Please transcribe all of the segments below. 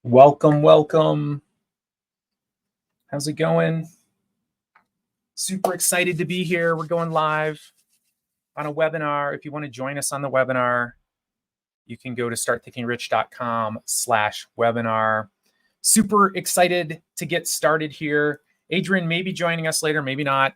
Welcome, welcome. How's it going? Super excited to be here. We're going live on a webinar. If you want to join us on the webinar, you can go to startthinkingrich.com/webinar. Super excited to get started here. Adrian may be joining us later, maybe not.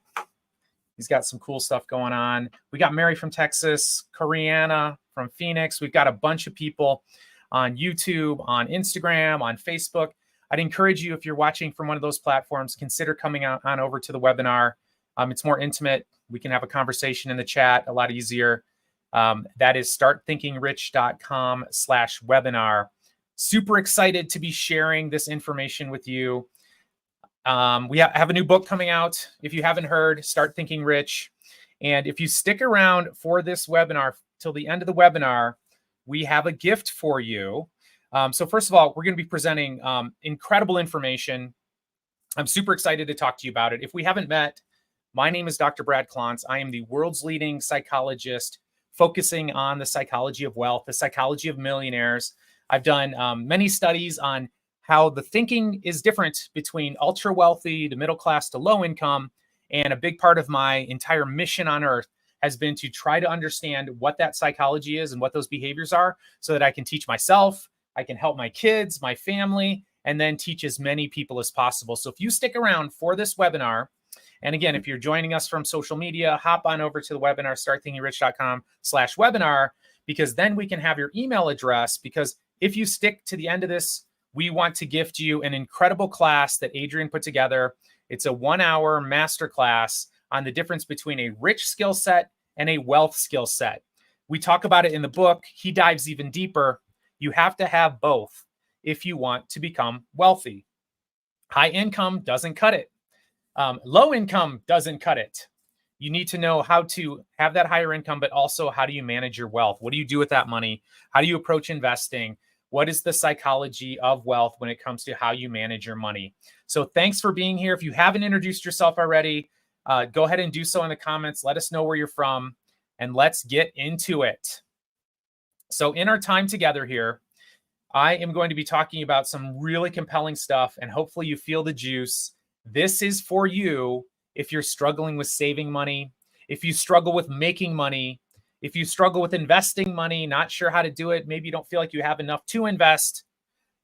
He's got some cool stuff going on. We got Mary from Texas, Coriana from Phoenix. We've got a bunch of people on YouTube, on Instagram, on Facebook. I'd encourage you, if you're watching from one of those platforms, consider coming on over to the webinar. It's more intimate. We can have a conversation in the chat, a lot easier. That is startthinkingrich.com/webinar. Super excited to be sharing this information with you. We have a new book coming out. If you haven't heard, Start Thinking Rich. And if you stick around for this webinar till the end of the webinar, we have a gift for you. So first of all, we're going to be presenting incredible information. I'm super excited to talk to you about it. If we haven't met, my name is Dr. Brad Klontz. I am the world's leading psychologist focusing on the psychology of wealth, the psychology of millionaires. I've done many studies on how the thinking is different between ultra wealthy to middle class to low income. And a big part of my entire mission on earth has been to try to understand what that psychology is and what those behaviors are so that I can teach myself, I can help my kids, my family, and then teach as many people as possible. So if you stick around for this webinar, and again, if you're joining us from social media, hop on over to the webinar, startthinkingrich.com/webinar, because then we can have your email address. Because if you stick to the end of this, we want to gift you an incredible class that Adrian put together. It's a 1-hour masterclass on the difference between a rich skill set and a wealth skill set. We talk about it in the book. He dives even deeper. You have to have both if you want to become wealthy. High income doesn't cut it. Low income doesn't cut it. You need to know how to have that higher income, but also how do you manage your wealth? What do you do with that money? How do you approach investing? What is the psychology of wealth when it comes to how you manage your money? So thanks for being here. If you haven't introduced yourself already, go ahead and do so in the comments. Let us know where you're from, and let's get into it. So in our time together here, I am going to be talking about some really compelling stuff, and hopefully you feel the juice. This is for you if you're struggling with saving money, if you struggle with making money, if you struggle with investing money, not sure how to do it, maybe you don't feel like you have enough to invest,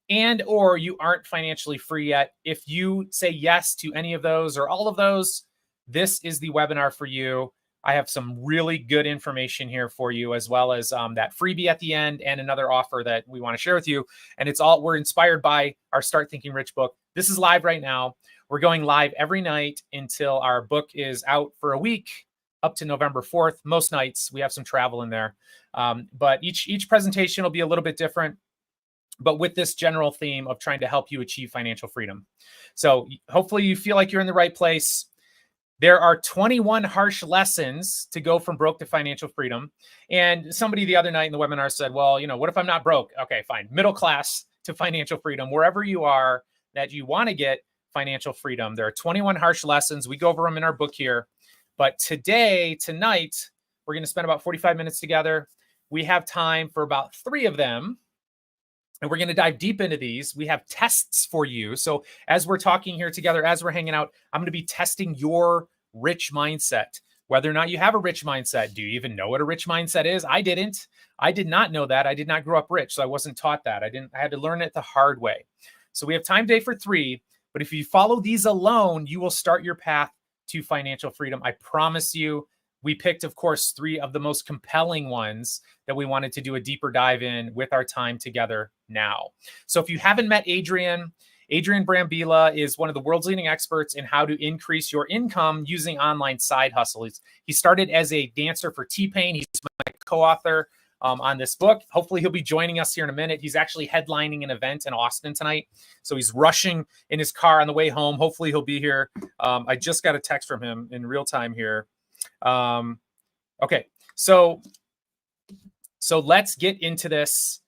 and or you aren't financially free yet. If you say yes to any of those or all of those, this is the webinar for you. I have some really good information here for you, as well as that freebie at the end and another offer that we want to share with you. And we're inspired by our Start Thinking Rich book. This is live right now. We're going live every night until our book is out for a week, up to November 4th. Most nights we have some travel in there. But each presentation will be a little bit different, but with this general theme of trying to help you achieve financial freedom. So hopefully you feel like you're in the right place. There are 21 harsh lessons to go from broke to financial freedom. And somebody the other night in the webinar said, well, what if I'm not broke? Okay, fine. Middle class to financial freedom, wherever you are that you want to get financial freedom. There are 21 harsh lessons. We go over them in our book here. But tonight, we're going to spend about 45 minutes together. We have time for about 3 of them. And we're going to dive deep into these. We have tests for you. So as we're talking here together, as we're hanging out, I'm going to be testing your rich mindset. Whether or not you have a rich mindset. Do you even know what a rich mindset is? I didn't. I did not know that. I did not grow up rich, so I wasn't taught that. I had to learn it the hard way. So we have time today for 3. But if you follow these alone, you will start your path to financial freedom. I promise you. We picked, of course, 3 of the most compelling ones that we wanted to do a deeper dive in with our time together now. So if you haven't met Adrian Brambilla is one of the world's leading experts in how to increase your income using online side hustles. He started as a dancer for T-Pain. He's my co-author on this book. Hopefully he'll be joining us here in a minute. He's actually headlining an event in Austin tonight. So he's rushing in his car on the way home. Hopefully he'll be here. I just got a text from him in real time here. Okay, so let's get into this.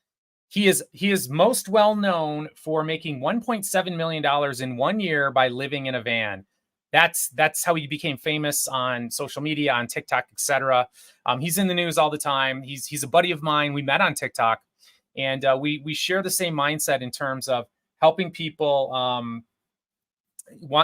He is most well known for making $1.7 million in 1 year by living in a van. That's how he became famous on social media, on TikTok, etc. He's in the news all the time. He's a buddy of mine. We met on TikTok, and we share the same mindset in terms of helping people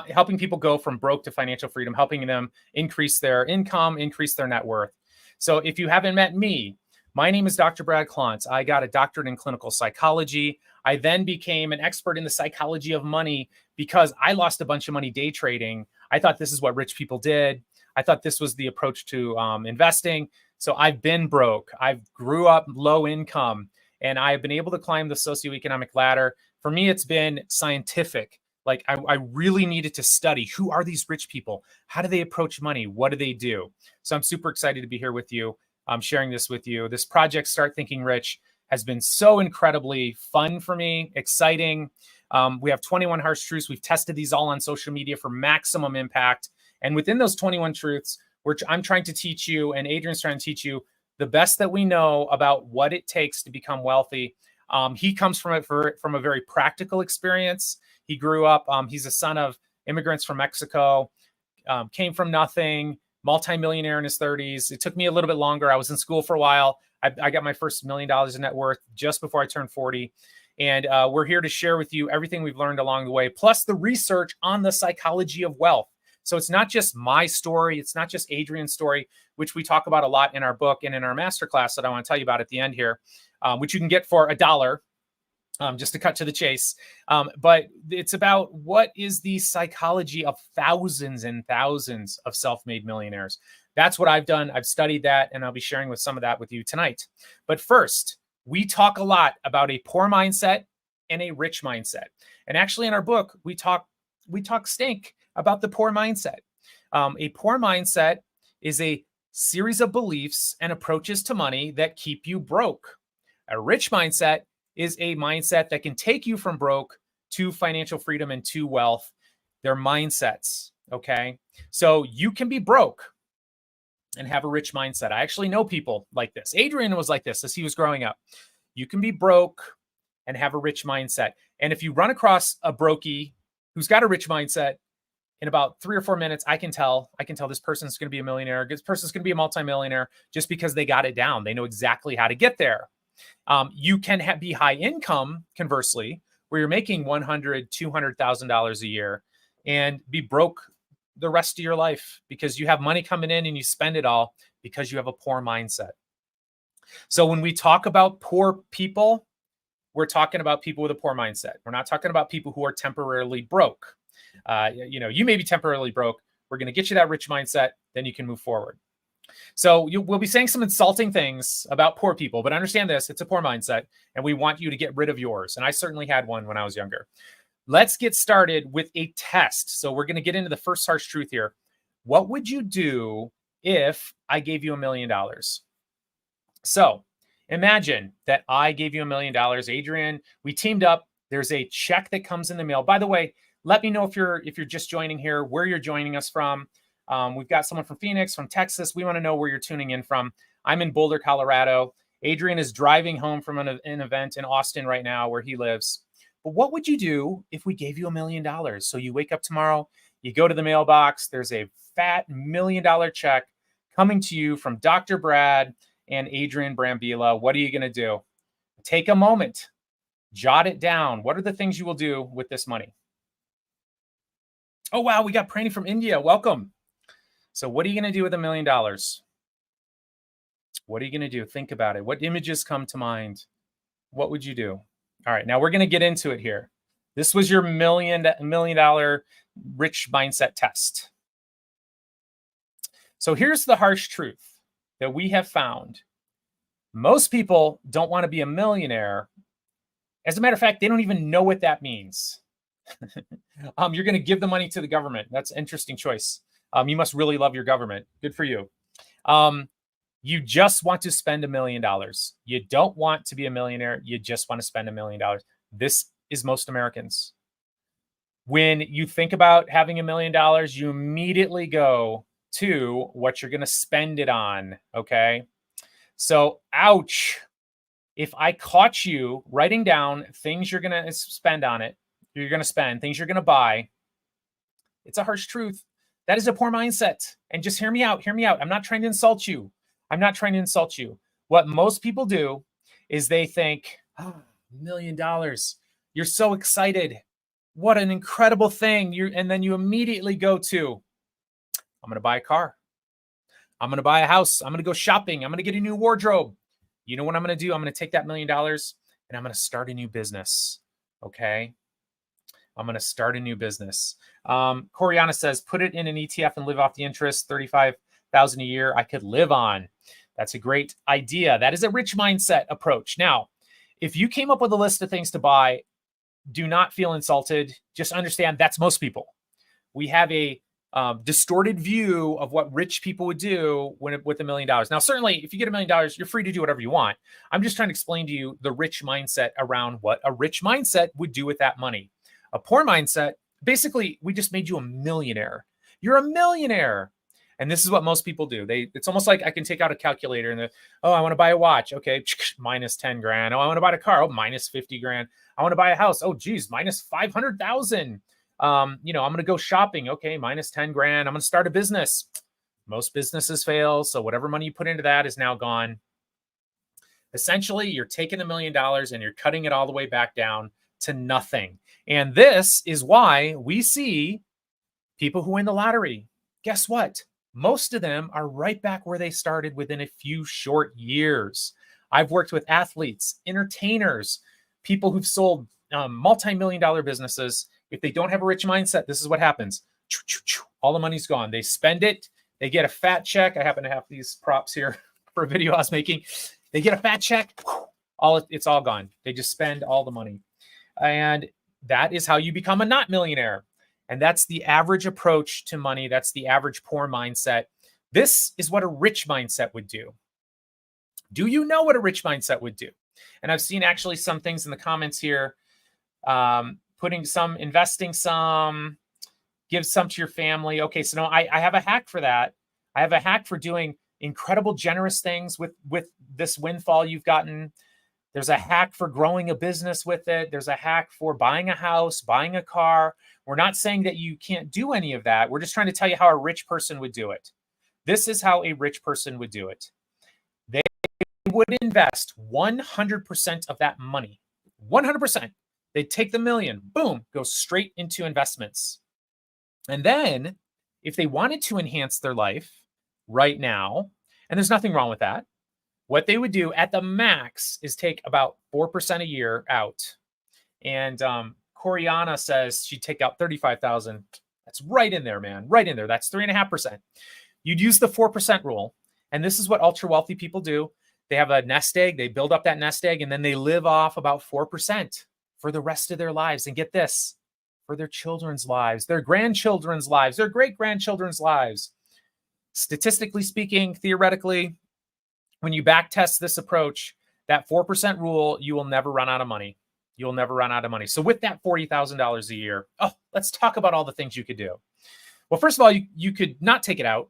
helping people go from broke to financial freedom, helping them increase their income, increase their net worth. So if you haven't met me, my name is Dr. Brad Klontz. I got a doctorate in clinical psychology. I then became an expert in the psychology of money because I lost a bunch of money day trading. I thought this is what rich people did. I thought this was the approach to investing. So I've been broke. I grew up low income, and I've been able to climb the socioeconomic ladder. For me, it's been scientific. Like I really needed to study, who are these rich people? How do they approach money? What do they do? So I'm super excited to be here with you. I'm sharing this with you. This project, Start Thinking Rich, has been so incredibly fun for me, exciting. We have 21 harsh truths. We've tested these all on social media for maximum impact. And within those 21 truths, I'm trying to teach you, and Adrian's trying to teach you the best that we know about what it takes to become wealthy. He comes from a very practical experience. He grew up, he's a son of immigrants from Mexico, came from nothing, multimillionaire in his 30s. It took me a little bit longer. I was in school for a while. I got my first $1 million in net worth just before I turned 40. And we're here to share with you everything we've learned along the way, plus the research on the psychology of wealth. So it's not just my story. It's not just Adrian's story, which we talk about a lot in our book and in our masterclass that I want to tell you about at the end here, which you can get for $1. Just to cut to the chase. But it's about what is the psychology of thousands and thousands of self-made millionaires. That's what I've done. I've studied that, and I'll be sharing with some of that with you tonight. But first, we talk a lot about a poor mindset and a rich mindset. And actually in our book, we talk stink about the poor mindset. A poor mindset is a series of beliefs and approaches to money that keep you broke. A rich mindset is a mindset that can take you from broke to financial freedom and to wealth. They're mindsets, okay? So you can be broke and have a rich mindset. I actually know people like this. Adrian was like this as he was growing up. You can be broke and have a rich mindset. And if you run across a brokey who's got a rich mindset, in about 3 or 4 minutes, I can tell this person's going to be a millionaire. This person's going to be a multimillionaire just because they got it down. They know exactly how to get there. You can be high income, conversely, where you're making $100,000, $200,000 a year and be broke the rest of your life because you have money coming in and you spend it all because you have a poor mindset. So when we talk about poor people, we're talking about people with a poor mindset. We're not talking about people who are temporarily broke. You may be temporarily broke. We're going to get you that rich mindset, then you can move forward. So we'll be saying some insulting things about poor people, but understand this, it's a poor mindset, and we want you to get rid of yours. And I certainly had one when I was younger. Let's get started with a test. So we're going to get into the first harsh truth here. What would you do if I gave you $1 million? So imagine that I gave you $1 million, Adrian. We teamed up. There's a check that comes in the mail. By the way, let me know if you're just joining here, where you're joining us from. We've got someone from Phoenix, from Texas. We want to know where you're tuning in from. I'm in Boulder, Colorado. Adrian is driving home from an event in Austin right now where he lives. But what would you do if we gave you $1 million? So you wake up tomorrow, you go to the mailbox, there's a fat $1 million check coming to you from Dr. Brad and Adrian Brambilla. What are you going to do? Take a moment, jot it down. What are the things you will do with this money? Oh, wow, we got Prani from India. Welcome. So what are you going to do with $1 million? What are you going to do? Think about it. What images come to mind? What would you do? All right, now we're going to get into it here. This was your $1 million rich mindset test. So here's the harsh truth that we have found. Most people don't want to be a millionaire. As a matter of fact, they don't even know what that means. You're going to give the money to the government. That's an interesting choice. You must really love your government. Good for you. You just want to spend $1 million. You don't want to be a millionaire. You just want to spend $1 million. This is most Americans. When you think about having $1 million, you immediately go to what you're going to spend it on. Okay. So, ouch. If I caught you writing down things you're going to spend on it, you're going to spend, things you're going to buy, it's a harsh truth. That is a poor mindset. And just hear me out. Hear me out. I'm not trying to insult you. I'm not trying to insult you. What most people do is they think, oh, $1 million. You're so excited. What an incredible thing. And then you immediately go to, I'm going to buy a car. I'm going to buy a house. I'm going to go shopping. I'm going to get a new wardrobe. You know what I'm going to do? I'm going to take that $1 million and I'm going to start a new business. Okay. I'm going to start a new business. Coriana says, put it in an ETF and live off the interest, 35,000 a year I could live on. That's a great idea. That is a rich mindset approach. Now, if you came up with a list of things to buy, do not feel insulted. Just understand that's most people. We have a distorted view of what rich people would do with $1 million. Now, certainly, if you get $1 million, you're free to do whatever you want. I'm just trying to explain to you the rich mindset around what a rich mindset would do with that money. A poor mindset, basically, we just made you a millionaire. You're a millionaire. And this is what most people do. It's almost like I can take out a calculator and I want to buy a watch. Okay, minus 10 grand. Oh, I want to buy a car. Oh, minus 50 grand. I want to buy a house. Oh, geez, minus 500,000. I'm going to go shopping. Okay, minus 10 grand. I'm going to start a business. Most businesses fail. So whatever money you put into that is now gone. Essentially, you're taking $1 million and you're cutting it all the way back down to nothing. And this is why we see people who win the lottery. Guess what? Most of them are right back where they started within a few short years. I've worked with athletes, entertainers, people who've sold multi-million dollar businesses. If they don't have a rich mindset, this is what happens. All the money's gone. They spend it. They get a fat check. I happen to have these props here for a video I was making. They get a fat check. It's all gone. They just spend all the money. And that is how you become a not millionaire. And that's the average approach to money. That's the average poor mindset. This is what a rich mindset would do. Do you know what a rich mindset would do? And I've seen actually some things in the comments here, putting some, investing some, give some to your family. Okay, so no, I have a hack for that. I have a hack for doing incredible, generous things with this windfall you've gotten. There's a hack for growing a business with it. There's a hack for buying a house, buying a car. We're not saying that you can't do any of that. We're just trying to tell you how a rich person would do it. This is how a rich person would do it. They would invest 100% of that money. 100%. They'd take the $1 million, boom, go straight into investments. And then if they wanted to enhance their life right now, and there's nothing wrong with that, what they would do at the max is take about 4% a year out. And Coriana says she'd take out 35,000. That's right in there, man. Right in there. That's 3.5%. You'd use the 4% rule. And this is what ultra wealthy people do. They have a nest egg. They build up that nest egg and then they live off about 4% for the rest of their lives. And get this, for their children's lives, their grandchildren's lives, their great-grandchildren's lives. Statistically speaking, theoretically, when you back test this approach, that 4% rule, you will never run out of money. You'll never run out of money. So with that $40,000 a year, let's talk about all the things you could do. Well, first of all, you could not take it out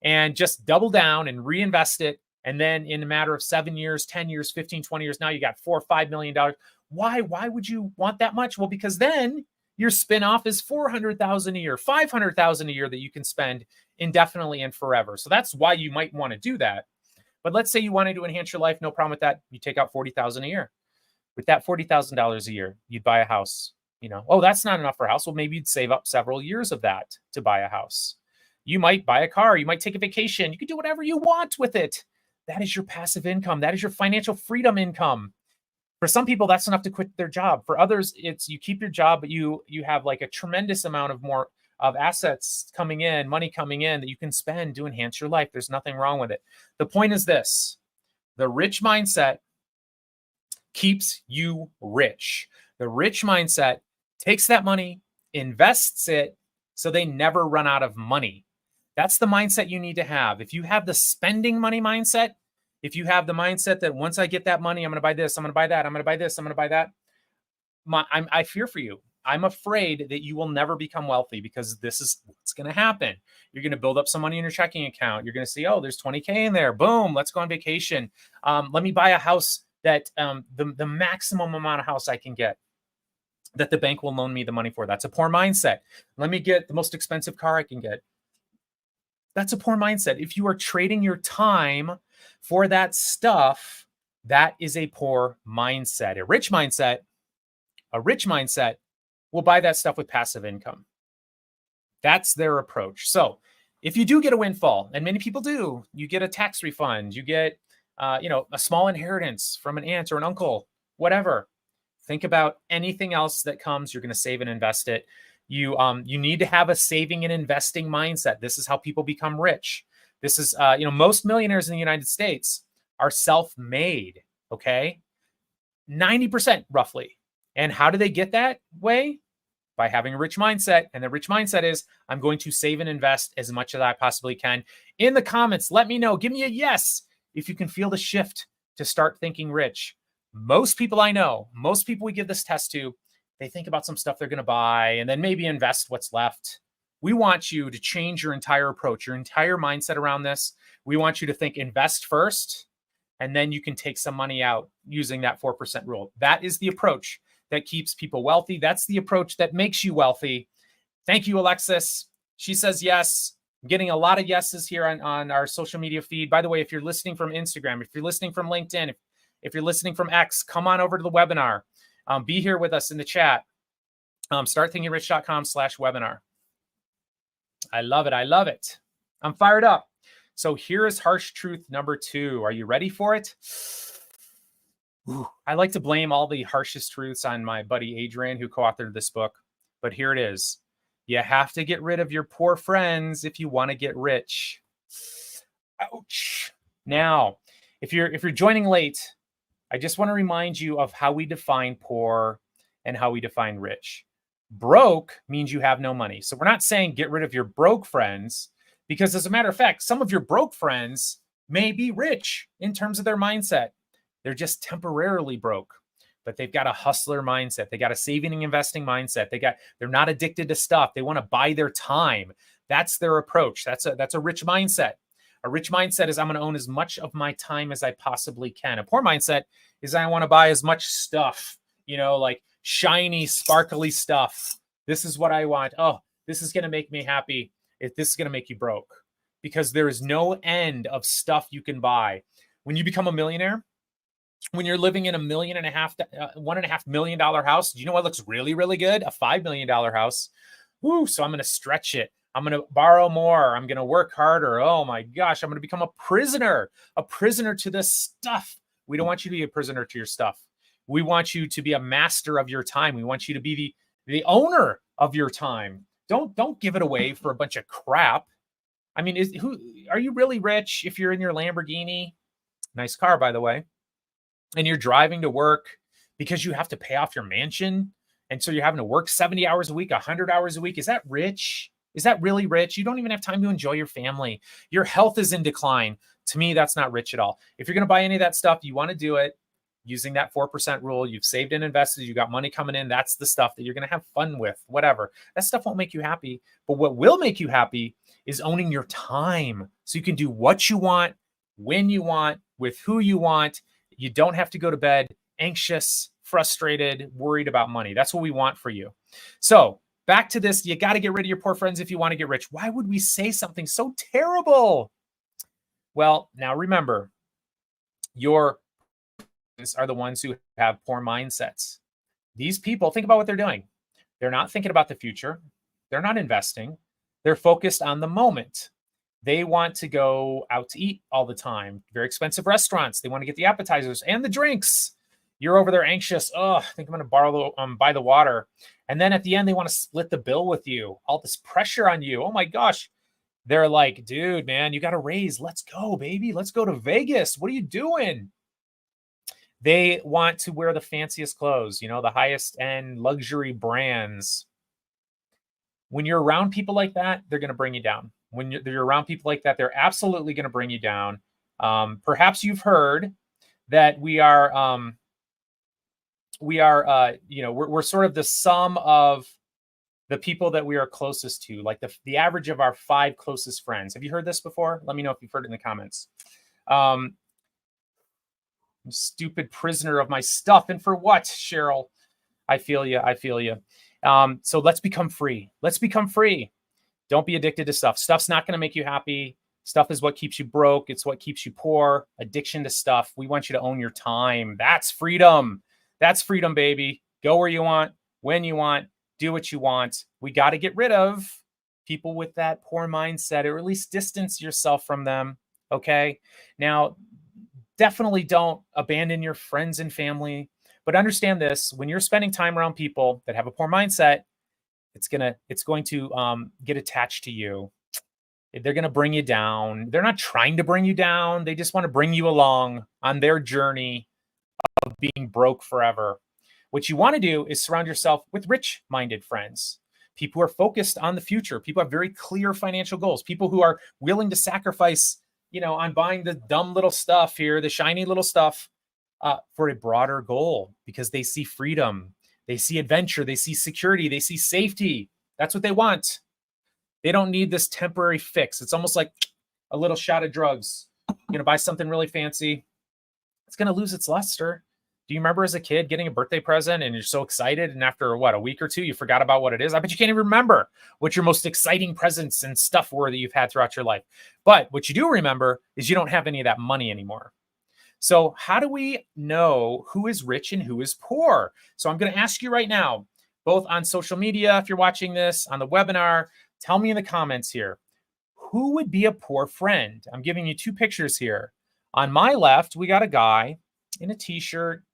and just double down and reinvest it. And then in a matter of 7 years, 10 years, 15, 20 years, now you got $4 or $5 million. Why would you want that much? Well, because then your spin-off is $400,000 a year, $500,000 a year that you can spend indefinitely and forever. So that's why you might want to do that. But let's say you wanted to enhance your life, no problem with that. You take out $40,000 a year. With that $40,000 a year, you'd buy a house. That's not enough for a house. Well, maybe you'd save up several years of that to buy a house. You might buy a car. You might take a vacation. You can do whatever you want with it. That is your passive income. That is your financial freedom income. For some people, that's enough to quit their job. For others, it's you keep your job, but you have like a tremendous amount of assets coming in, money coming in that you can spend to enhance your life. There's nothing wrong with it. The point is this: the rich mindset keeps you rich. The rich mindset takes that money, invests it, so they never run out of money. That's the mindset you need to have. If you have the spending money mindset, if you have the mindset that once I get that money, I'm going to buy this, I'm going to buy that, I'm going to buy this, I'm going to buy that, I fear for you. I'm afraid that you will never become wealthy because this is what's going to happen. You're going to build up some money in your checking account. You're going to see, there's 20K in there. Boom, let's go on vacation. Let me buy a house that the maximum amount of house I can get that the bank will loan me the money for. That's a poor mindset. Let me get the most expensive car I can get. That's a poor mindset. If you are trading your time for that stuff, that is a poor mindset. A rich mindset, A rich mindset will buy that stuff with passive income. That's their approach. So if you do get a windfall, and many people do, you get a tax refund, you get a small inheritance from an aunt or an uncle, whatever. Think about anything else that comes. You're going to save and invest it. You need to have a saving and investing mindset. This is how people become rich. This is most millionaires in the United States are self-made. Okay, 90% roughly. And how do they get that way? By having a rich mindset. And the rich mindset is, I'm going to save and invest as much as I possibly can. In the comments, let me know. Give me a yes if you can feel the shift to start thinking rich. Most people I know, most people we give this test to, they think about some stuff they're going to buy and then maybe invest what's left. We want you to change your entire approach, your entire mindset around this. We want you to think invest first, and then you can take some money out using that 4% rule. That is the approach that keeps people wealthy. That's the approach that makes you wealthy. Thank you, Alexis. She says yes. I'm getting a lot of yeses here on our social media feed. By the way, if you're listening from Instagram, if you're listening from LinkedIn, if you're listening from X, come on over to the webinar. Be here with us in the chat. StartThinkingRich.com/webinar. I love it. I love it. I'm fired up. So here is harsh truth number 2. Are you ready for it? Ooh, I like to blame all the harshest truths on my buddy Adrian, who co-authored this book. But here it is. You have to get rid of your poor friends if you want to get rich. Ouch. Now, if you're joining late, I just want to remind you of how we define poor and how we define rich. Broke means you have no money. So we're not saying get rid of your broke friends, because as a matter of fact, some of your broke friends may be rich in terms of their mindset. They're just temporarily broke, but they've got a hustler mindset. They got a saving and investing mindset. They're not addicted to stuff. They want to buy their time. That's their approach. That's a rich mindset. A rich mindset is, I'm going to own as much of my time as I possibly can. A poor mindset is, I want to buy as much stuff, like shiny, sparkly stuff. This is what I want. Oh, this is going to make me happy. If this is going to make you broke, because there is no end of stuff you can buy. When you become a millionaire, when you're living in $1.5 million house, do you know what looks really, really good? A $5 million house. Woo, so I'm going to stretch it. I'm going to borrow more. I'm going to work harder. Oh my gosh, I'm going to become a prisoner to this stuff. We don't want you to be a prisoner to your stuff. We want you to be a master of your time. We want you to be the owner of your time. Don't give it away for a bunch of crap. I mean, are you really rich if you're in your Lamborghini? Nice car, by the way. And you're driving to work because you have to pay off your mansion. And so you're having to work 70 hours a week, 100 hours a week. Is that rich? Is that really rich? You don't even have time to enjoy your family. Your health is in decline. To me, that's not rich at all. If you're going to buy any of that stuff, you want to do it using that 4% rule. You've saved and invested. You got money coming in. That's the stuff that you're going to have fun with, whatever. That stuff won't make you happy. But what will make you happy is owning your time. So you can do what you want, when you want, with who you want. You don't have to go to bed anxious, frustrated, worried about money. That's what we want for you. So back to this, you got to get rid of your poor friends if you want to get rich. Why would we say something so terrible? Well, now remember, your friends are the ones who have poor mindsets. These people, think about what they're doing. They're not thinking about the future. They're not investing. They're focused on the moment. They want to go out to eat all the time, very expensive restaurants. They want to get the appetizers and the drinks. You're over there anxious. Oh, I think I'm going to buy the water. And then at the end, they want to split the bill with you. All this pressure on you. Oh my gosh. They're like, dude, man, you got a raise. Let's go, baby. Let's go to Vegas. What are you doing? They want to wear the fanciest clothes, the highest end luxury brands. When you're around people like that, they're going to bring you down. When you're around people like that, they're absolutely going to bring you down. Perhaps you've heard that we're sort of the sum of the people that we are closest to, like the average of our 5 closest friends. Have you heard this before? Let me know if you've heard it in the comments. Stupid prisoner of my stuff. And for what, Cheryl? I feel you. So let's become free. Let's become free. Don't be addicted to stuff. Stuff's not going to make you happy. Stuff is what keeps you broke. It's what keeps you poor. Addiction to stuff. We want you to own your time. That's freedom. That's freedom, baby. go where you want, when you want, do what you want. We got to get rid of people with that poor mindset, or at least distance yourself from them. Okay. Now, definitely don't abandon your friends and family, but understand this: when you're spending time around people that have a poor mindset, it's going to get attached to you. They're going to bring you down. They're not trying to bring you down. They just want to bring you along on their journey of being broke forever. What you want to do is surround yourself with rich-minded friends, people who are focused on the future, people who have very clear financial goals, people who are willing to sacrifice, on buying the dumb little stuff here, the shiny little stuff, for a broader goal, because they see freedom, they see adventure, they see security, they see safety. That's what they want. They don't need this temporary fix. It's almost like a little shot of drugs. Buy something really fancy. It's going to lose its luster. Do you remember as a kid getting a birthday present and you're so excited, and after a week or two, you forgot about what it is? I bet you can't even remember what your most exciting presents and stuff were that you've had throughout your life. But what you do remember is you don't have any of that money anymore. So how do we know who is rich and who is poor? So I'm going to ask you right now, both on social media, if you're watching this, on the webinar, tell me in the comments here, who would be a poor friend? I'm giving you two pictures here. On my left, we got a guy in a t-shirt.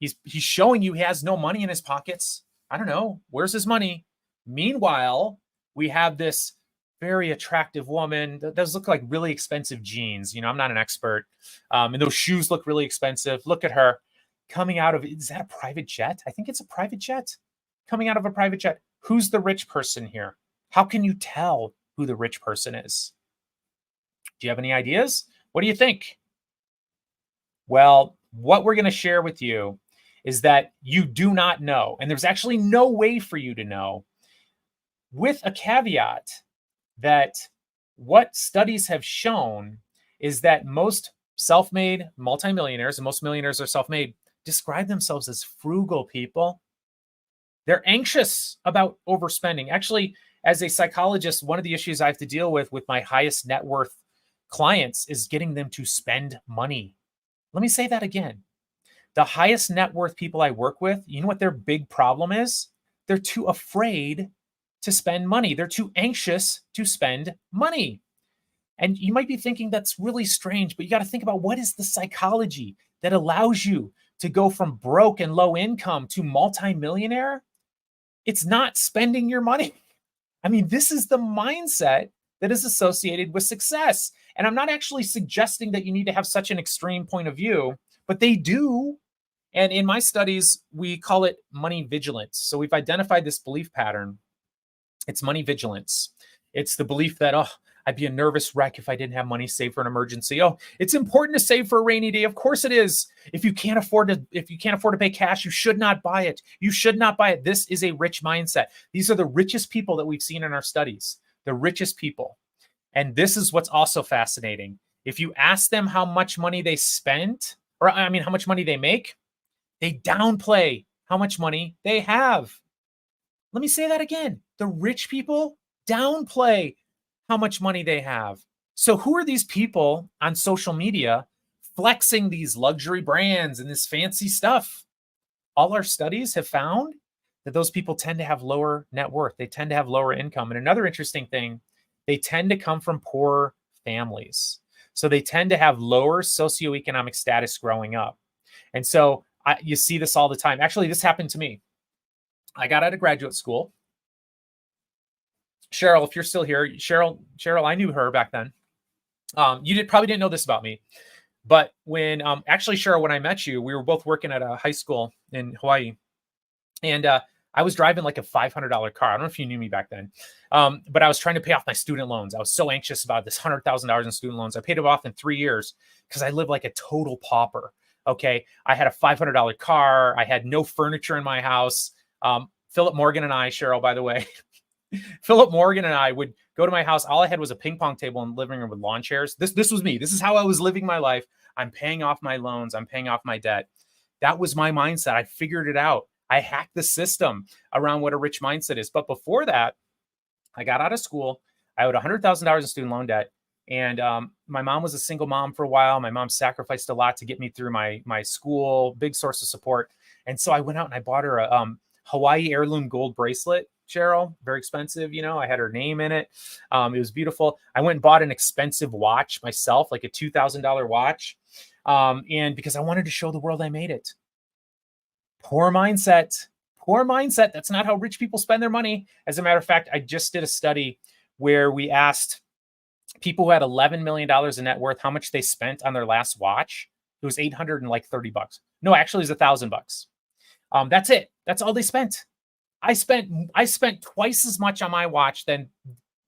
He's showing you he has no money in his pockets. I don't know. Where's his money? Meanwhile, we have this very attractive woman. Those look like really expensive jeans. I'm not an expert. And those shoes look really expensive. Look at her coming out of, is that a private jet? I think it's a private jet. Coming out of a private jet. Who's the rich person here? How can you tell who the rich person is? Do you have any ideas? What do you think? Well, what we're going to share with you is that you do not know. And there's actually no way for you to know, with a caveat that what studies have shown is that most self-made multimillionaires, and most millionaires are self-made, describe themselves as frugal people. They're anxious about overspending. Actually, as a psychologist, one of the issues I have to deal with my highest net worth clients is getting them to spend money. Let me say that again. The highest net worth people I work with, you know what their big problem is? They're too afraid to spend money. They're too anxious to spend money. And you might be thinking that's really strange, but you got to think about, what is the psychology that allows you to go from broke and low income to multimillionaire? It's not spending your money. I mean, this is the mindset that is associated with success. And I'm not actually suggesting that you need to have such an extreme point of view, but they do. And in my studies, we call it money vigilance. So we've identified this belief pattern. It's money vigilance. It's the belief that, I'd be a nervous wreck if I didn't have money saved for an emergency. Oh, it's important to save for a rainy day. Of course it is. If you can't afford to pay cash, you should not buy it. You should not buy it. This is a rich mindset. These are the richest people that we've seen in our studies, the richest people. And this is what's also fascinating. If you ask them how much money they spent, how much money they make, they downplay how much money they have. Let me say that again. The rich people downplay how much money they have. So who are these people on social media flexing these luxury brands and this fancy stuff? All our studies have found that those people tend to have lower net worth. They tend to have lower income. And another interesting thing, they tend to come from poor families. So they tend to have lower socioeconomic status growing up. And so you see this all the time. Actually, this happened to me. I got out of graduate school. Cheryl, if you're still here, Cheryl, I knew her back then. You probably didn't know this about me, but when Cheryl, when I met you, we were both working at a high school in Hawaii, and I was driving like a $500 car. I don't know if you knew me back then, but I was trying to pay off my student loans. I was so anxious about this $100,000 in student loans. I paid it off in 3 years because I lived like a total pauper. Okay, I had a $500 car. I had no furniture in my house. Philip Morgan and I, Cheryl, by the way. Philip Morgan and I would go to my house. All I had was a ping pong table in the living room with lawn chairs. This was me. This is how I was living my life. I'm paying off my loans. I'm paying off my debt. That was my mindset. I figured it out. I hacked the system around what a rich mindset is. But before that, I got out of school. I owed $100,000 in student loan debt. And my mom was a single mom for a while. My mom sacrificed a lot to get me through my school, big source of support. And so I went out and I bought her a Hawaii heirloom gold bracelet, Cheryl, very expensive. I had her name in it. It was beautiful. I went and bought an expensive watch myself, like a $2,000 watch. And because I wanted to show the world I made it. Poor mindset. Poor mindset. That's not how rich people spend their money. As a matter of fact, I just did a study where we asked people who had $11 million in net worth how much they spent on their last watch. It was $830. No, actually, it was $1,000. That's it. That's all they spent. I spent twice as much on my watch than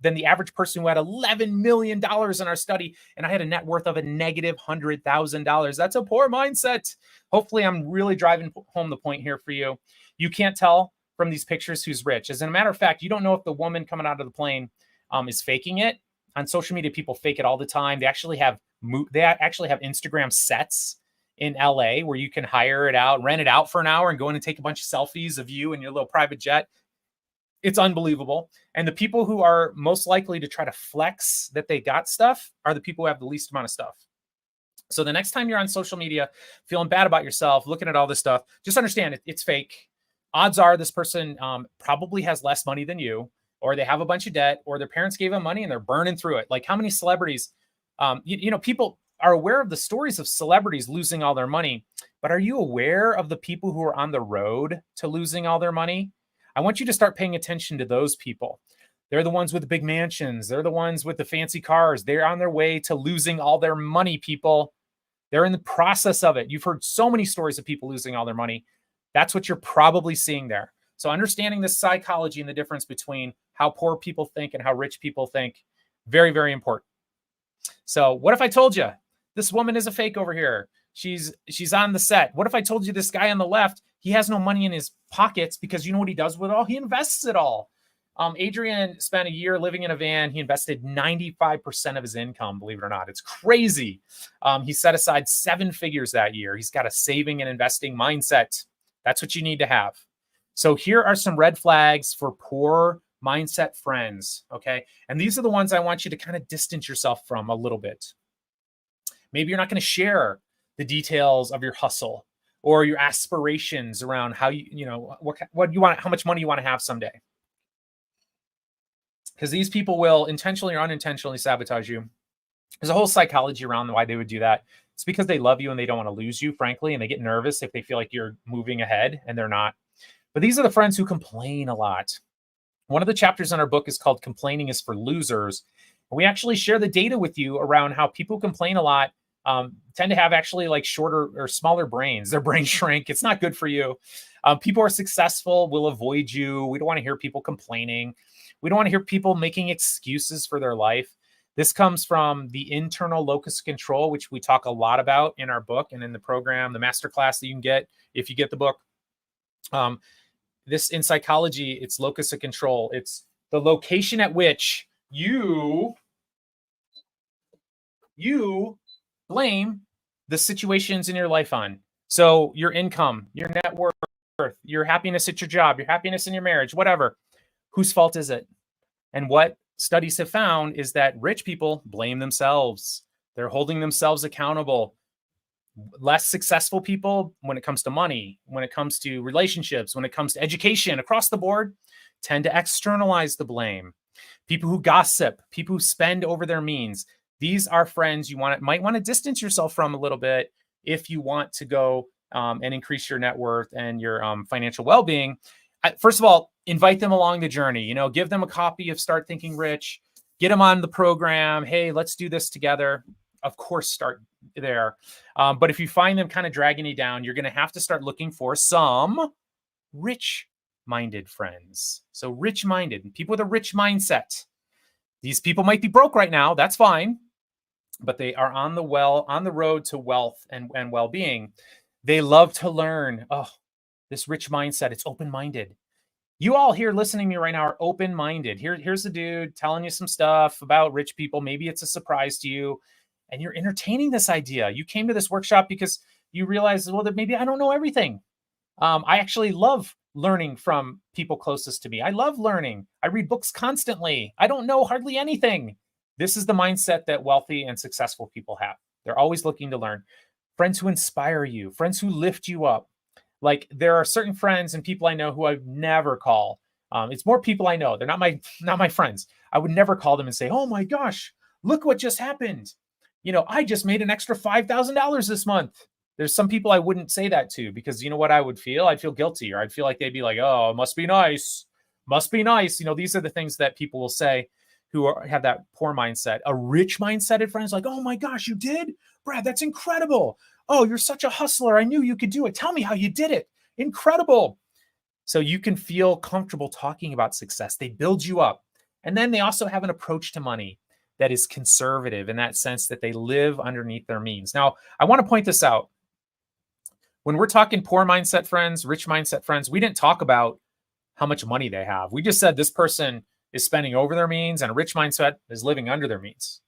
the average person who had $11 million in our study, and I had a net worth of a negative $100,000. That's a poor mindset. Hopefully, I'm really driving home the point here for you. You can't tell from these pictures who's rich. As a matter of fact, you don't know if the woman coming out of the plane is faking it. On social media, people fake it all the time. They actually have Instagram sets in LA where you can hire it out, rent it out for an hour and go in and take a bunch of selfies of you and your little private jet. It's unbelievable. And the people who are most likely to try to flex that they got stuff are the people who have the least amount of stuff. So the next time you're on social media, feeling bad about yourself, looking at all this stuff, just understand it's fake. Odds are this person probably has less money than you, or they have a bunch of debt, or their parents gave them money and they're burning through it. Like how many celebrities, people are aware of the stories of celebrities losing all their money, but are you aware of the people who are on the road to losing all their money? I want you to start paying attention to those people. They're the ones with the big mansions. They're the ones with the fancy cars. They're on their way to losing all their money, people. They're in the process of it. You've heard so many stories of people losing all their money. That's what you're probably seeing there. So understanding the psychology and the difference between how poor people think and how rich people think, very, very important. So what if I told you this woman is a fake over here? She's on the set. What if I told you this guy on the left, he has no money in his pockets because you know what he does with it all? He invests it all. Adrian spent a year living in a van. He invested 95% of his income, believe it or not. It's crazy. He set aside 7 figures that year. He's got a saving and investing mindset. That's what you need to have. So here are some red flags for poor mindset friends, okay? And these are the ones I want you to kind of distance yourself from a little bit. Maybe you're not going to share the details of your hustle or your aspirations around how what you want, how much money you want to have someday. Because these people will intentionally or unintentionally sabotage you. There's a whole psychology around why they would do that. It's because they love you and they don't want to lose you, frankly, and they get nervous if they feel like you're moving ahead and they're not. But these are the friends who complain a lot. One of the chapters in our book is called Complaining is for Losers. And we actually share the data with you around how people who complain a lot tend to have actually like shorter or smaller brains. Their brains shrink. It's not good for you. People who are successful will avoid you. We don't want to hear people complaining. We don't want to hear people making excuses for their life. This comes from the internal locus of control, which we talk a lot about in our book and in the program, the masterclass that you can get if you get the book. This in psychology, it's locus of control. It's the location at which you blame the situations in your life on. So your income, your net worth, your happiness at your job, your happiness in your marriage, whatever. Whose fault is it? And what studies have found is that rich people blame themselves. They're holding themselves accountable. Less successful people, when it comes to money, when it comes to relationships, when it comes to education across the board, tend to externalize the blame. People who gossip, people who spend over their means, these are friends you might want to distance yourself from a little bit if you want to go and increase your net worth and your financial well-being. First of all, invite them along the journey. Give them a copy of Start Thinking Rich. Get them on the program. Hey, let's do this together. Of course, start there. But if you find them kind of dragging you down, you're going to have to start looking for some rich-minded friends. So rich-minded, people with a rich mindset. These people might be broke right now. That's fine. But they are on the road to wealth and well-being. They love to learn. Oh, this rich mindset, it's open-minded. You all here listening to me right now are open-minded. Here's the dude telling you some stuff about rich people. Maybe it's a surprise to you. And you're entertaining this idea. You came to this workshop because you realized, well, that maybe I don't know everything. I actually love learning from people closest to me. I love learning. I read books constantly. I don't know hardly anything. This is the mindset that wealthy and successful people have. They're always looking to learn. Friends who inspire you, friends who lift you up. Like there are certain friends and people I know who I would never call. It's more people I know. They're not my friends. I would never call them and say, "Oh my gosh, look what just happened. I just made an extra $5,000 this month." There's some people I wouldn't say that to because you know what I would feel? I'd feel guilty, or I'd feel like they'd be like, "Oh, it must be nice. Must be nice." These are the things that people will say who have that poor mindset. A rich mindseted friend is like, "Oh my gosh, you did? Brad, that's incredible. Oh, you're such a hustler. I knew you could do it. Tell me how you did it. Incredible." So you can feel comfortable talking about success. They build you up. And then they also have an approach to money that is conservative in that sense that they live underneath their means. Now, I want to point this out. When we're talking poor mindset friends, rich mindset friends, we didn't talk about how much money they have. We just said this person is spending over their means and a rich mindset is living under their means.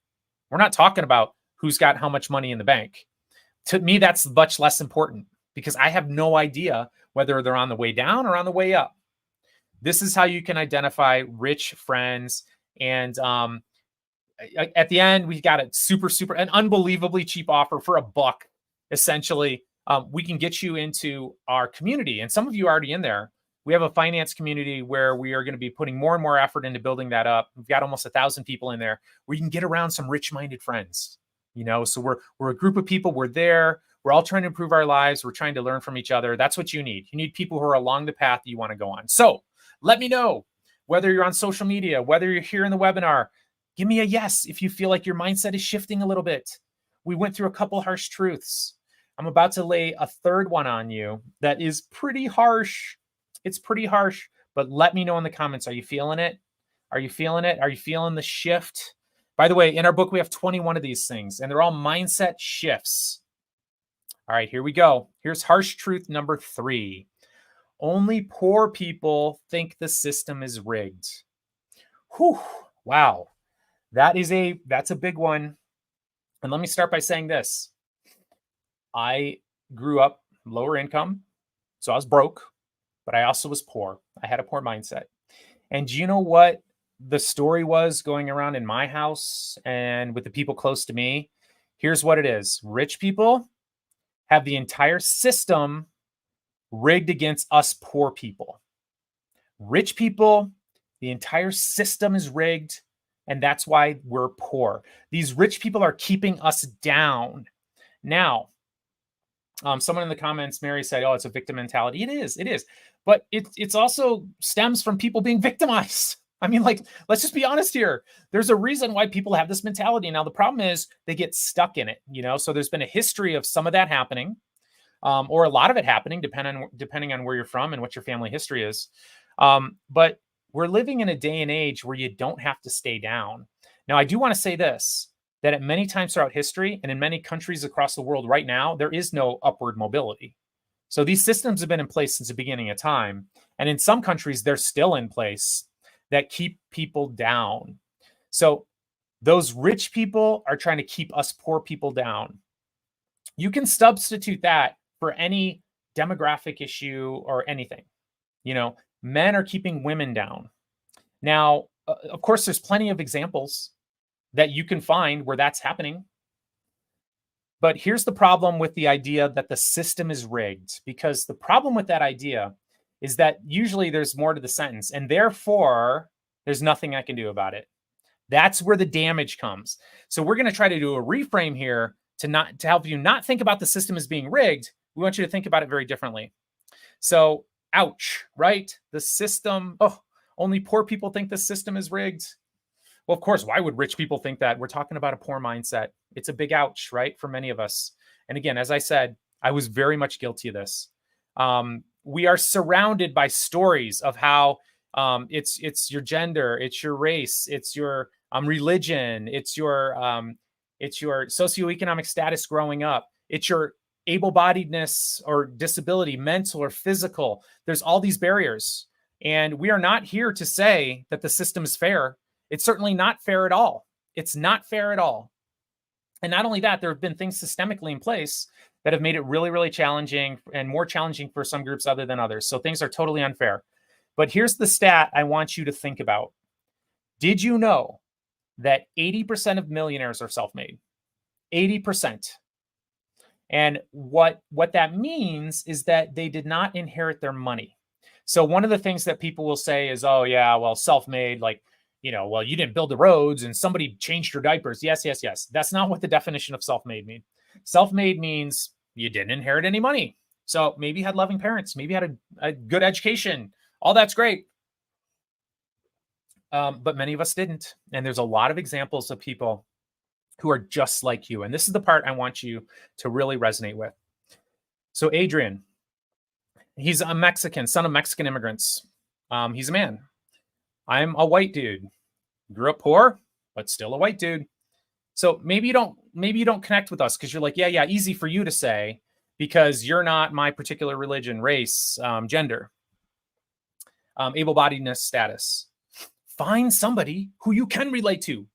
We're not talking about who's got how much money in the bank. To me, that's much less important because I have no idea whether they're on the way down or on the way up. This is how you can identify rich friends. And at the end, we got a an unbelievably cheap offer for $1, essentially. We can get you into our community. And some of you are already in there. We have a finance community where we are going to be putting more and more effort into building that up. We've got almost 1,000 people in there where you can get around some rich-minded friends. So we're a group of people. We're there. We're all trying to improve our lives. We're trying to learn from each other. That's what you need. You need people who are along the path that you want to go on. So let me know whether you're on social media, whether you're here in the webinar. Give me a yes if you feel like your mindset is shifting a little bit. We went through a couple harsh truths. I'm about to lay a third one on you that is pretty harsh. It's pretty harsh, but let me know in the comments. Are you feeling it? Are you feeling it? Are you feeling the shift? By the way, in our book, we have 21 of these things, and they're all mindset shifts. All right, here we go. Here's harsh truth number 3. Only poor people think the system is rigged. Whew, wow. That's a big one. And let me start by saying this. I grew up lower income, so I was broke, but I also was poor. I had a poor mindset. And do you know what the story was going around in my house and with the people close to me? Here's what it is. Rich people have the entire system rigged against us poor people. Rich people, the entire system is rigged, and that's why we're poor. These rich people are keeping us down. Now, someone in the comments, Mary said, "Oh, it's a victim mentality." It is. But it's also stems from people being victimized. I mean, let's just be honest here. There's a reason why people have this mentality. Now, the problem is they get stuck in it, So there's been a history of some of that happening, or a lot of it happening, depending on where you're from and what your family history is. But we're living in a day and age where you don't have to stay down. Now, I do want to say this, that at many times throughout history and in many countries across the world right now, there is no upward mobility. So these systems have been in place since the beginning of time. And in some countries, they're still in place that keep people down. So those rich people are trying to keep us poor people down. You can substitute that for any demographic issue or anything. Men are keeping women down. Now, of course, there's plenty of examples that you can find where that's happening. But here's the problem with the idea that the system is rigged, because the problem with that idea is that usually there's more to the sentence, and therefore there's nothing I can do about it. That's where the damage comes. So we're going to try to do a reframe here to help you not think about the system as being rigged. We want you to think about it very differently. So, ouch, right? The system, only poor people think the system is rigged. Well, of course, why would rich people think that? We're talking about a poor mindset. It's a big ouch, right? For many of us. And again, as I said, I was very much guilty of this. We are surrounded by stories of how it's your gender, it's your race, it's your religion, it's your socioeconomic status growing up, it's your able-bodiedness or disability, mental or physical. There's all these barriers. And we are not here to say that the system is fair. It's certainly not fair at all. It's not fair at all. And not only that, there have been things systemically in place that have made it really, really challenging and more challenging for some groups other than others. So things are totally unfair. But here's the stat I want you to think about. Did you know that 80% of millionaires are self-made? 80%. And what that means is that they did not inherit their money. So one of the things that people will say is, oh yeah, well, self-made, like, well, you didn't build the roads and somebody changed your diapers. Yes, yes, yes. That's not what the definition of self-made means. Self-made means you didn't inherit any money. So maybe you had loving parents, maybe you had a good education. All that's great. But many of us didn't. And there's a lot of examples of people who are just like you. And this is the part I want you to really resonate with. So Adrian, he's a Mexican, son of Mexican immigrants. He's a man. I'm a white dude. Grew up poor, but still a white dude. So maybe you don't connect with us because you're like, yeah, easy for you to say because you're not my particular religion, race, gender, able-bodiedness status. Find somebody who you can relate to.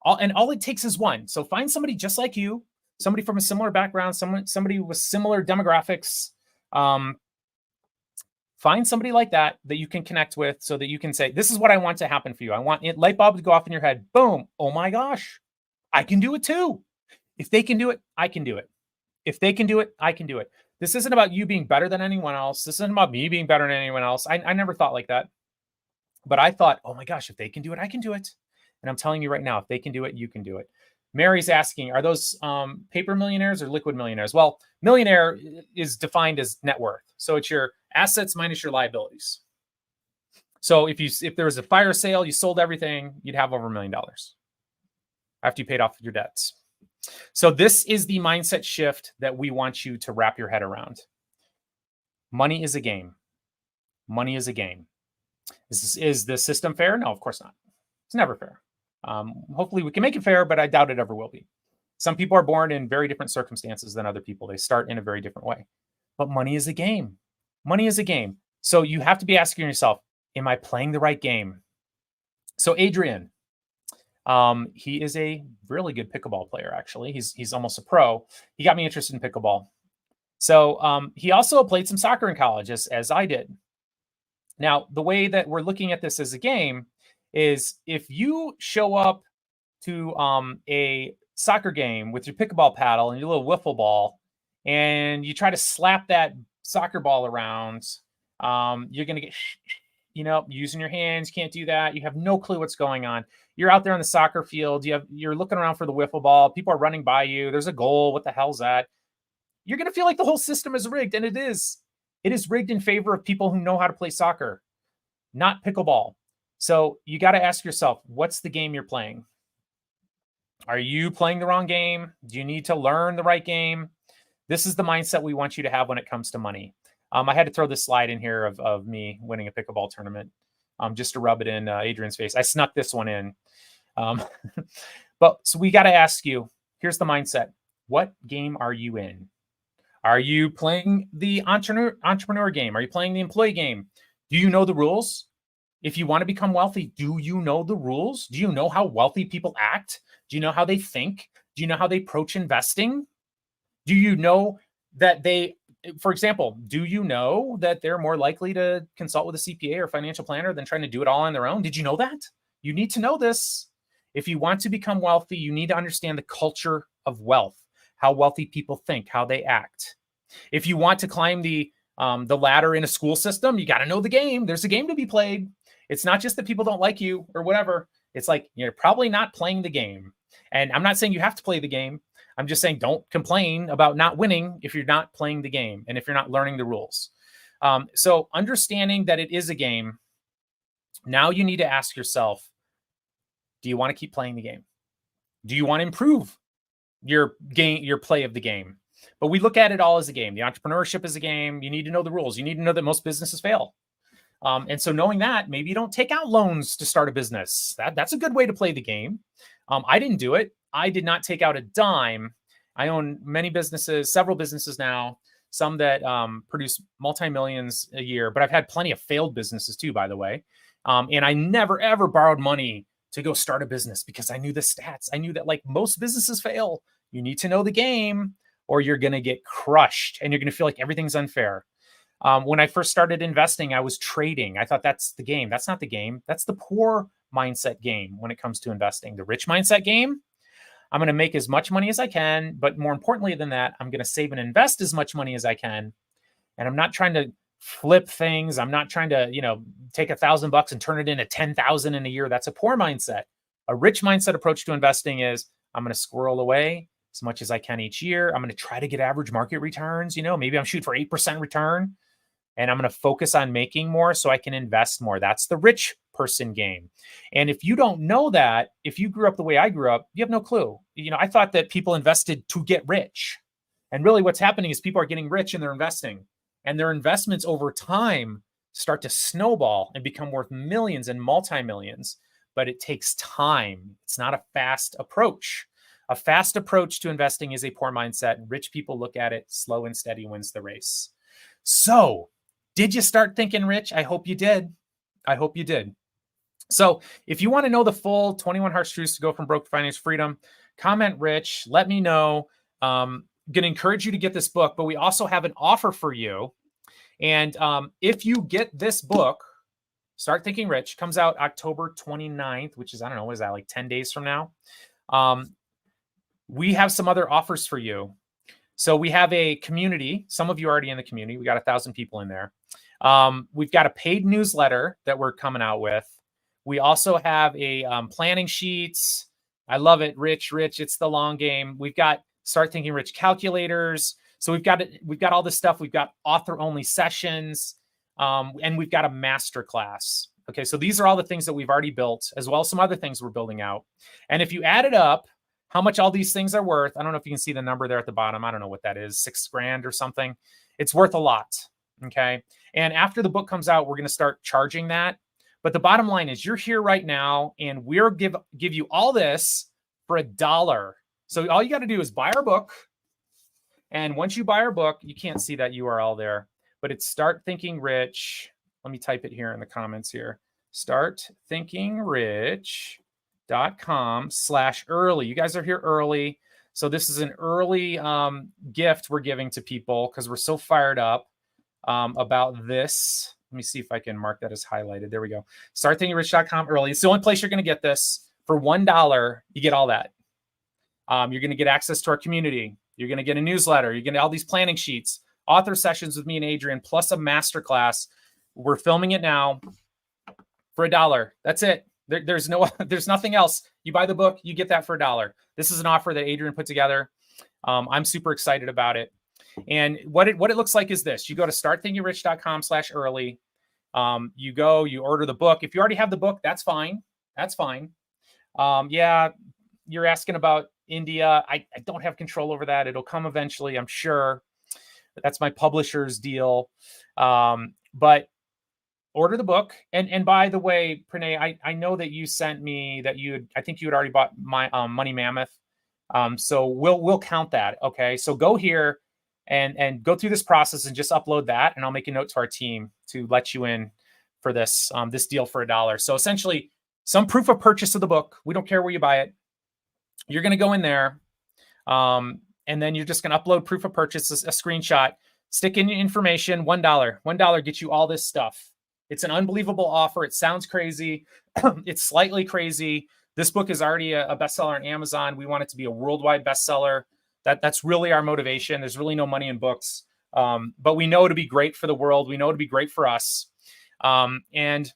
All it takes is one. So find somebody just like you, somebody from a similar background, somebody with similar demographics. Find somebody like that you can connect with so that you can say, this is what I want to happen for you. I want light bulb to go off in your head. Boom. Oh my gosh, I can do it too. If they can do it, I can do it. If they can do it, I can do it. This isn't about you being better than anyone else. This isn't about me being better than anyone else. I never thought like that. But I thought, oh my gosh, if they can do it, I can do it. And I'm telling you right now, if they can do it, you can do it. Mary's asking, are those paper millionaires or liquid millionaires? Well, millionaire is defined as net worth. So it's your assets minus your liabilities. So if there was a fire sale, you sold everything, you'd have over $1 million after you paid off your debts. So this is the mindset shift that we want you to wrap your head around. Money is a game. Money is a game. Is the system fair? No, of course not. It's never fair. Hopefully we can make it fair, but I doubt it ever will be. Some people are born in very different circumstances than other people. They start in a very different way. But money is a game. Money is a game. So you have to be asking yourself, am I playing the right game? So Adrian, he is a really good pickleball player, actually. He's almost a pro. He got me interested in pickleball. So he also played some soccer in college, as I did. Now, the way that we're looking at this as a game is if you show up to a soccer game with your pickleball paddle and your little wiffle ball, and you try to slap that soccer ball around, you're going to get, using your hands. You can't do that. You have no clue what's going on. You're out there on the soccer field. You're looking around for the wiffle ball. People are running by you. There's a goal. What the hell's that? You're going to feel like the whole system is rigged, and it is. It is rigged in favor of people who know how to play soccer, not pickleball. So you got to ask yourself, what's the game you're playing? Are you playing the wrong game? Do you need to learn the right game? This is the mindset we want you to have when it comes to money. I had to throw this slide in here of me winning a pickleball tournament just to rub it in Adrian's face. I snuck this one in. But so we got to ask you, here's the mindset. What game are you in? Are you playing the entrepreneur game? Are you playing the employee game? Do you know the rules? If you want to become wealthy, do you know the rules? Do you know how wealthy people act? Do you know how they think? Do you know how they approach investing? Do you know that for example, do you know that they're more likely to consult with a CPA or financial planner than trying to do it all on their own? Did you know that? You need to know this. If you want to become wealthy, you need to understand the culture of wealth, how wealthy people think, how they act. If you want to climb the ladder in a school system, you got to know the game. There's a game to be played. It's not just that people don't like you or whatever. It's like you're probably not playing the game. And I'm not saying you have to play the game. I'm just saying don't complain about not winning if you're not playing the game and if you're not learning the rules. So understanding that it is a game, now you need to ask yourself, do you want to keep playing the game? Do you want to improve your play of the game? But we look at it all as a game. The entrepreneurship is a game. You need to know the rules. You need to know that most businesses fail. And so knowing that, maybe you don't take out loans to start a business. That's a good way to play the game. I didn't do it. I did not take out a dime. I own many businesses, several businesses now, some that produce multi-millions a year, but I've had plenty of failed businesses too, by the way. And I never, ever borrowed money to go start a business because I knew the stats. I knew that like most businesses fail. You need to know the game or you're going to get crushed and you're going to feel like everything's unfair. When I first started investing, I was trading. I thought that's the game. That's not the game. That's the poor mindset game when it comes to investing. The rich mindset game, I'm going to make as much money as I can, but more importantly than that, I'm going to save and invest as much money as I can. And I'm not trying to flip things. I'm not trying to, take $1,000 and turn it into 10,000 in a year. That's a poor mindset. A rich mindset approach to investing is I'm going to squirrel away as much as I can each year. I'm going to try to get average market returns. Maybe I'm shooting for 8% return, and I'm going to focus on making more so I can invest more. That's the rich person game. And if you don't know that, if you grew up the way I grew up, you have no clue. I thought that people invested to get rich. And really what's happening is people are getting rich and they're investing. And their investments over time start to snowball and become worth millions and multi-millions. But it takes time. It's not a fast approach. A fast approach to investing is a poor mindset. Rich people look at it, slow and steady wins the race. So, did you start thinking rich? I hope you did. I hope you did. So, if you want to know the full 21 Harsh Truths to Go from Broke to Financial Freedom, comment rich. Let me know. Going to encourage you to get this book, but we also have an offer for you. And if you get this book, Start Thinking Rich, comes out October 29th, which is, I don't know, what is that, like 10 days from now? We have some other offers for you. So we have a community. Some of you are already in the community. We got 1,000 people in there. We've got a paid newsletter that we're coming out with. We also have a planning sheets. I love it. Rich. It's the long game. We've got Start Thinking Rich calculators. So we've got all this stuff. We've got author only sessions. And we've got a master class. Okay, so these are all the things that we've already built, as well as some other things we're building out. And if you add it up, how much all these things are worth, I don't know if you can see the number there at the bottom. I don't know what that is, $6,000 or something. It's worth a lot. Okay, and after the book comes out, we're going to start charging that. But the bottom line is, you're here right now, and we're give you all this for $1. So all you got to do is buy our book. And once you buy our book, you can't see that URL there, but it's Start Thinking Rich. Let me type it here in the comments here. startthinkingrich.com/early. You guys are here early. So this is an early gift we're giving to people because we're so fired up about this. Let me see if I can mark that as highlighted. There we go. startthinkingrich.com early. It's the only place you're going to get this. For $1, you get all that. You're going to get access to our community. You're going to get a newsletter. You're going to get all these planning sheets, author sessions with me and Adrian, plus a masterclass. We're filming it now for $1. That's it. There's nothing else. You buy the book, you get that for $1. This is an offer that Adrian put together. I'm super excited about it. And what it looks like is this. You go to startthinkingrich.com/early. You go, you order the book. If you already have the book, that's fine. That's fine. Yeah, you're asking about India. I don't have control over that. It'll come eventually, I'm sure. That's my publisher's deal. But order the book. And by the way, Pranay, I know that you sent me that I think you had already bought my Money Mammoth. So we'll count that. Okay. So go here and go through this process and just upload that. And I'll make a note to our team to let you in for this deal for $1. So essentially some proof of purchase of the book. We don't care where you buy it. You're going to go in there. And then you're just going to upload proof of purchase, a screenshot, stick in your information, $1. $1 gets you all this stuff. It's an unbelievable offer. It sounds crazy. It's slightly crazy. This book is already a bestseller on Amazon. We want it to be a worldwide bestseller. That's really our motivation. There's really no money in books. But we know it'll be great for the world. We know it'll be great for us. And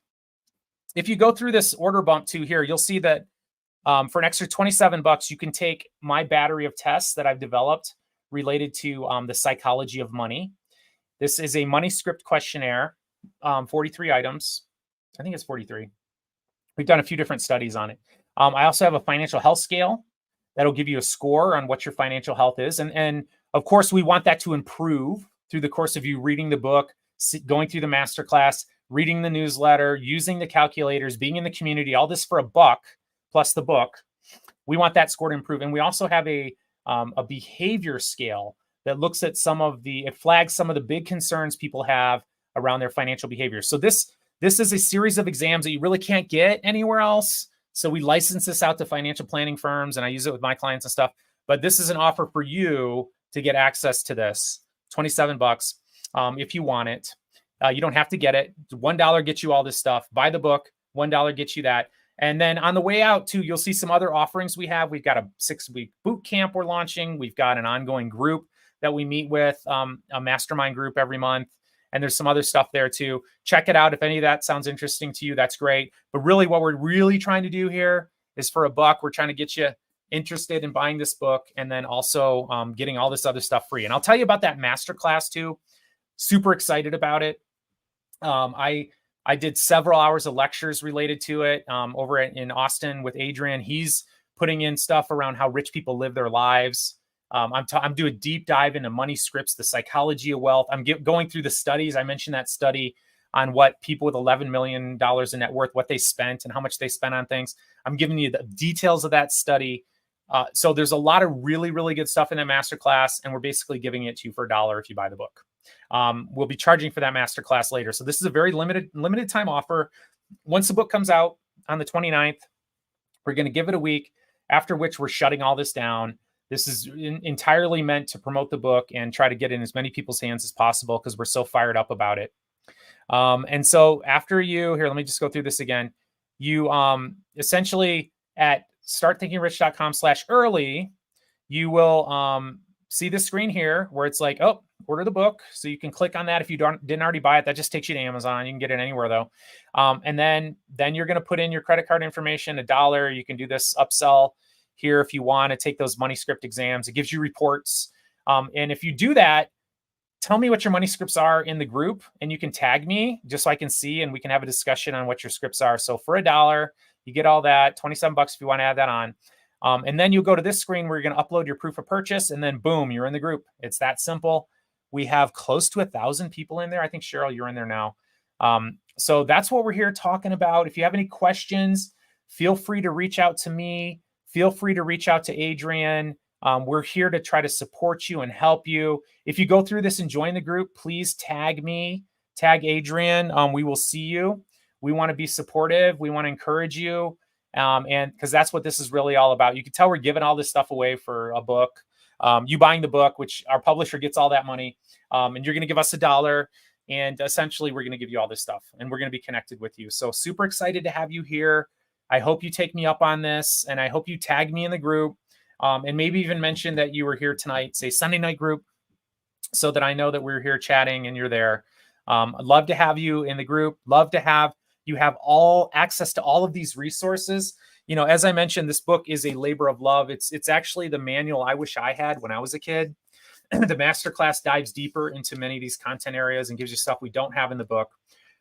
if you go through this order bump too here, you'll see that for an extra $27, you can take my battery of tests that I've developed related to the psychology of money. This is a money script questionnaire, 43 items. I think it's 43. We've done a few different studies on it. I also have a financial health scale that'll give you a score on what your financial health is. And of course, we want that to improve through the course of you reading the book, going through the masterclass, reading the newsletter, using the calculators, being in the community, all this for $1 plus the book. We want that score to improve. And we also have a behavior scale that looks at it flags some of the big concerns people have around their financial behavior. So this is a series of exams that you really can't get anywhere else. So we license this out to financial planning firms, and I use it with my clients and stuff. But this is an offer for you to get access to this, $27 if you want it. You don't have to get it. $1 gets you all this stuff. Buy the book. $1 gets you that. And then on the way out too, you'll see some other offerings we have. We've got a 6-week boot camp we're launching. We've got an ongoing group that we meet with, a mastermind group every month. And there's some other stuff there too. Check it out. If any of that sounds interesting to you, that's great. But really what we're really trying to do here is for $1, we're trying to get you interested in buying this book and then also getting all this other stuff free. And I'll tell you about that masterclass too. Super excited about it. I did several hours of lectures related to it over in Austin with Adrian. He's putting in stuff around how rich people live their lives. I'm doing a deep dive into money scripts, the psychology of wealth. I'm going through the studies. I mentioned that study on what people with $11 million in net worth, what they spent and how much they spent on things. I'm giving you the details of that study. So there's a lot of really, really good stuff in that masterclass, and we're basically giving it to you for $1 if you buy the book. We'll be charging for that masterclass later. So this is a very limited time offer. Once the book comes out on the 29th, we're going to give it a week, after which we're shutting all this down. This is entirely meant to promote the book and try to get in as many people's hands as possible because we're so fired up about it. And so after here, let me just go through this again. You essentially at startthinkingrich.com/early, you will see the screen here where it's like, oh, order the book. So you can click on that. If you didn't already buy it, that just takes you to Amazon. You can get it anywhere though. And then you're going to put in your credit card information, $1. You can do this upsell here if you want to take those money script exams. It gives you reports. And if you do that, tell me what your money scripts are in the group and you can tag me just so I can see and we can have a discussion on what your scripts are. So for $1, you get all that, $27 if you want to add that on. And then you'll go to this screen where you're going to upload your proof of purchase and then boom, you're in the group. It's that simple. We have close to 1,000 people in there. I think Cheryl, you're in there now. So that's what we're here talking about. If you have any questions, feel free to reach out to me. Feel free to reach out to Adrian. We're here to try to support you and help you. If you go through this and join the group, please tag me, tag Adrian. We will see you. We want to be supportive. We want to encourage you. And because that's what this is really all about. You can tell we're giving all this stuff away for a book. You buying the book, which our publisher gets all that money. And you're going to give us $1. And essentially, we're going to give you all this stuff. And we're going to be connected with you. So super excited to have you here. I hope you take me up on this. And I hope you tag me in the group. And maybe even mention that you were here tonight, say Sunday night group, so that I know that we're here chatting and you're there. I'd love to have you in the group. Love to have you have all access to all of these resources. You know, as I mentioned, this book is a labor of love. It's actually the manual I wish I had when I was a kid. The masterclass dives deeper into many of these content areas and gives you stuff we don't have in the book.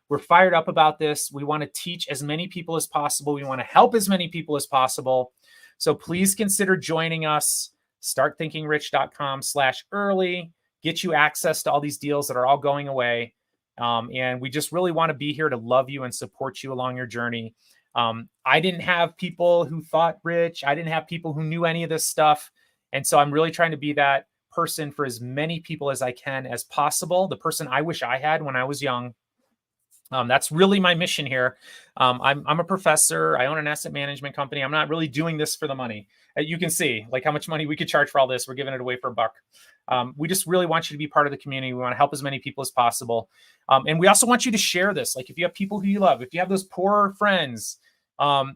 We're fired up about this. We want to teach as many people as possible. We want to help as many people as possible. So please consider joining us. Startthinkingrich.com/early. Get you access to all these deals that are all going away. And we just really want to be here to love you and support you along your journey. I didn't have people who thought rich. I didn't have people who knew any of this stuff. And so I'm really trying to be that person for as many people as I can as possible. The person I wish I had when I was young. That's really my mission here. I'm a professor. I own an asset management company. I'm not really doing this for the money. You can see like how much money we could charge for all this. We're giving it away for $1. We just really want you to be part of the community. We want to help as many people as possible. And we also want you to share this. Like if you have people who you love, if you have those poor friends, let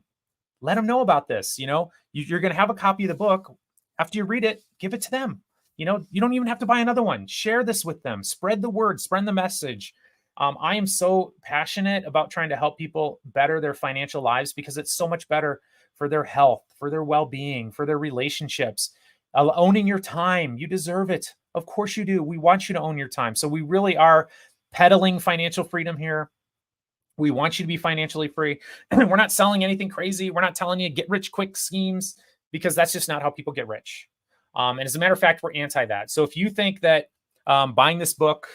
them know about this. You know, you're going to have a copy of the book. After you read it, give it to them. You know, you don't even have to buy another one. Share this with them. Spread the word, spread the message. I am so passionate about trying to help people better their financial lives because it's so much better for their health, for their well-being, for their relationships. Owning your time, you deserve it. Of course you do. We want you to own your time. So we really are peddling financial freedom here. We want you to be financially free. We're not selling anything crazy. We're not telling you get rich quick schemes because that's just not how people get rich. And as a matter of fact, we're anti that. So if you think that buying this book,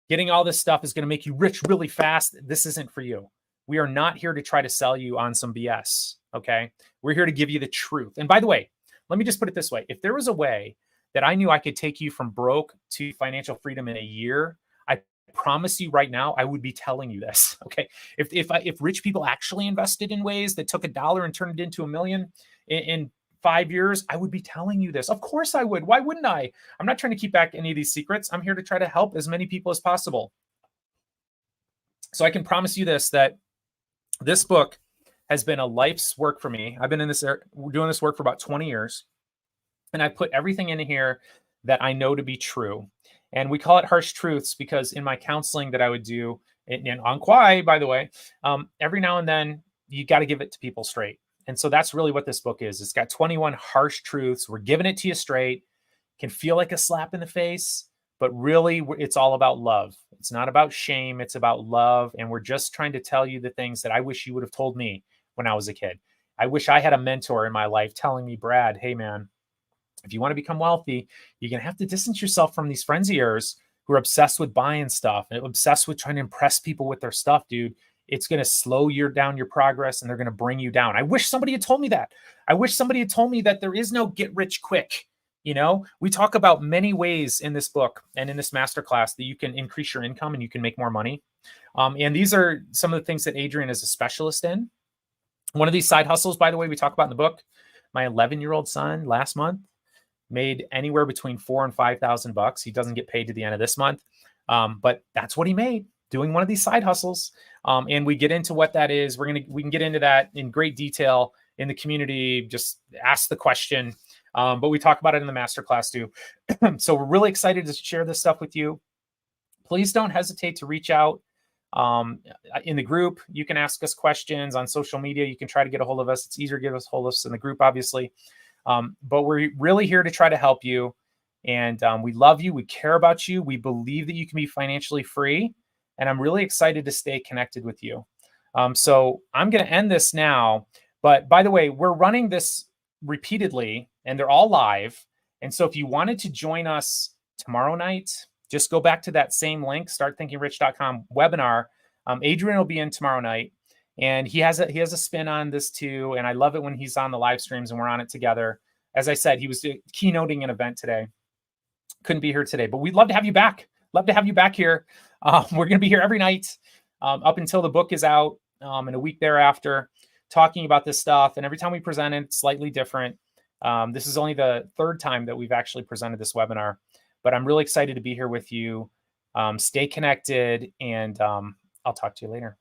getting all this stuff is going to make you rich really fast, this isn't for you. We are not here to try to sell you on some BS, okay? We're here to give you the truth. And by the way, let me just put it this way. If there was a way that I knew I could take you from broke to financial freedom in a year, I promise you right now, I would be telling you this, okay? If rich people actually invested in ways that took $1 and turned it into $1 million in 5 years, I would be telling you this. Of course I would. Why wouldn't I? I'm not trying to keep back any of these secrets. I'm here to try to help as many people as possible. So I can promise you this, that this book has been a life's work for me. I've been in this, doing this work for about 20 years. And I put everything in here that I know to be true. And we call it harsh truths because in my counseling that I would do, and on Quai, by the way, every now and then you got to give it to people straight. And so that's really what this book is. It's got 21 harsh truths. We're giving it to you straight. Can feel like a slap in the face, but really it's all about love. It's not about shame. It's about love. And we're just trying to tell you the things that I wish you would have told me when I was a kid. I wish I had a mentor in my life telling me, Brad, hey man, if you want to become wealthy, you're going to have to distance yourself from these friends of yours who are obsessed with buying stuff and obsessed with trying to impress people with their stuff, dude. It's going to slow down your progress and they're going to bring you down. I wish somebody had told me that. I wish somebody had told me that there is no get rich quick. You know, we talk about many ways in this book and in this masterclass that you can increase your income and you can make more money. And these are some of the things that Adrian is a specialist in. One of these side hustles, by the way, we talk about in the book, my 11-year-old son last month made anywhere between $4,000 and $5,000. He doesn't get paid to the end of this month, but that's what he made doing one of these side hustles. And we get into what that is. We can get into that in great detail in the community. Just ask the question. But we talk about it in the masterclass too. So we're really excited to share this stuff with you. Please don't hesitate to reach out in the group. You can ask us questions on social media. You can try to get a hold of us. It's easier to get a hold of us in the group, obviously. But we're really here to try to help you. And we love you. We care about you. We believe that you can be financially free. And I'm really excited to stay connected with you. So I'm going to end this now. But by the way, we're running this repeatedly and they're all live. And so if you wanted to join us tomorrow night, just go back to that same link, startthinkingrich.com webinar. Adrian will be in tomorrow night. And he has a spin on this too. And I love it when he's on the live streams and we're on it together. As I said, he was keynoting an event today. Couldn't be here today, but we'd love to have you back. Love to have you back here. We're going to be here every night up until the book is out and a week thereafter, talking about this stuff. And every time we present it, it's slightly different. This is only the third time that we've actually presented this webinar, but I'm really excited to be here with you. Stay connected, and I'll talk to you later.